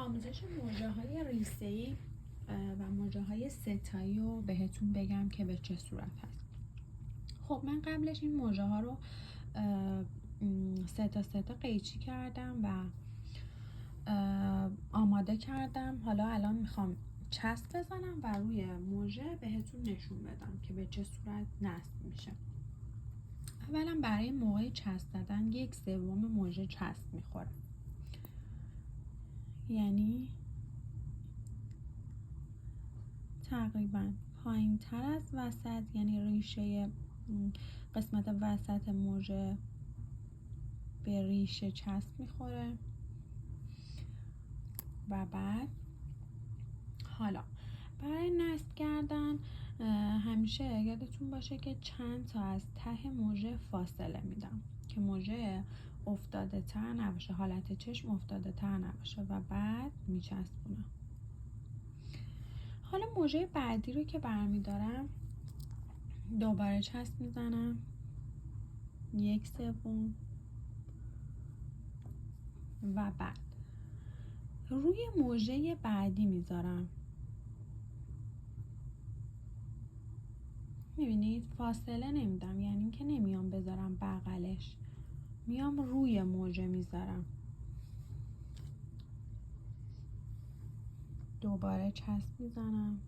آموزش موجه‌های ریسه‌ای و موجه‌های ستایی رو بهتون بگم که به چه صورت هست. خب من قبلش این موجه ها رو سه تا قیچی کردم و آماده کردم. حالا الان میخوام چسب بزنم و روی موجه بهتون نشون بدم که به چه صورت نصب میشه. اولا برای موقع چسب زدن 1/3 موجه چسب میخوره، یعنی تقریبا پایین تر از وسط، یعنی ریشه قسمت وسط موجه به ریشه چسب میخوره. و بعد حالا برای نصب کردن همیشه یادتون باشه که چند تا از ته موجه فاصله میدم که موجه افتاده تر نباشه، حالت چشم افتاده تر نباشه و بعد میچسبونم. حالا موجه بعدی رو که برمیدارم دوباره چسب میزنم 1/3 و بعد روی موجه بعدی میذارم. میبینید فاصله نمیدم، یعنی که نمیام بذارم بغلش، میام روی موجه میذارم. دوباره چسب میزنم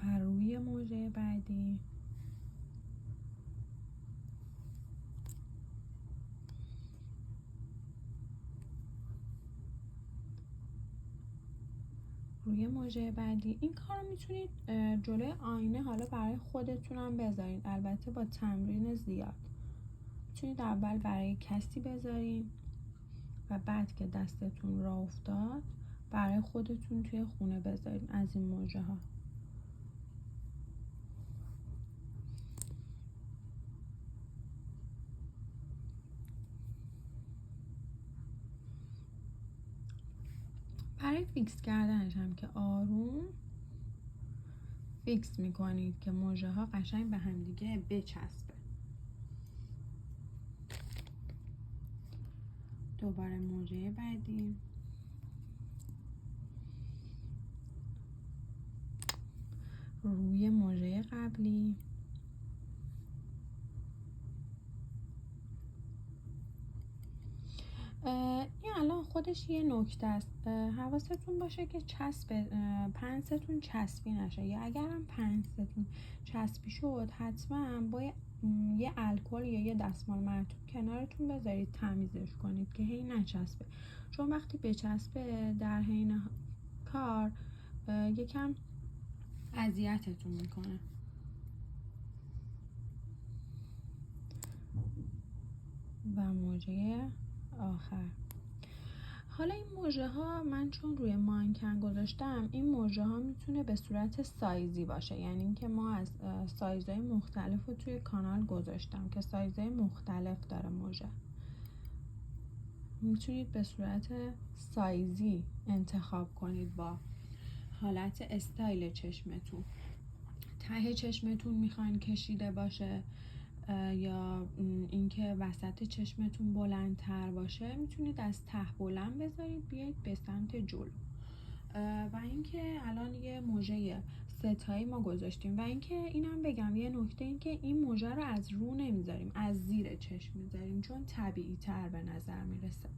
و روی موجه بعدی روی موجه بعدی. این کار رو میتونید جلوی آینه حالا برای خودتونم بذارین، البته با تمرین زیاد. میتونید اول برای کسی بذارین و بعد که دستتون راه افتاد برای خودتون توی خونه بذارین از این موجه ها. برای فیکس کردنش هم که آروم فیکس میکنید که موجه ها قشنگ به هم دیگه بچسبه. دوباره موجه بعدی روی موجه قبلی این الان خودش یه نکته است، حواستون باشه که پنستون چسبی نشه، یا اگرم پنستون چسبی شد حتما با یه الکل یا یه دستمال مرطوب کنارتون بذارید تمیزش کنید که هی نچسبه، چون وقتی بچسبه در حین کار یکم اذیتتون میکنه. و موجه آخر. حالا این موجه ها من چون روی مانکن گذاشتم، این موجه ها میتونه به صورت سایزی باشه، یعنی اینکه ما از سایزهای مختلف رو توی کانال گذاشتم که سایزهای مختلف داره موجه. میتونید به صورت سایزی انتخاب کنید با حالت استایل چشمتون. ته چشمتون میخواین کشیده باشه یا اینکه وسط چشمتون بلندتر باشه، میتونید از ته بلند بذارید بیایید به سمت جلو. و اینکه الان یه موجه ستایی ما گذاشتیم. و اینکه اینم بگم یه نکته، اینکه این موجه رو از رو نمیذاریم، از زیر چشم میذاریم چون طبیعی تر به نظر میرسه.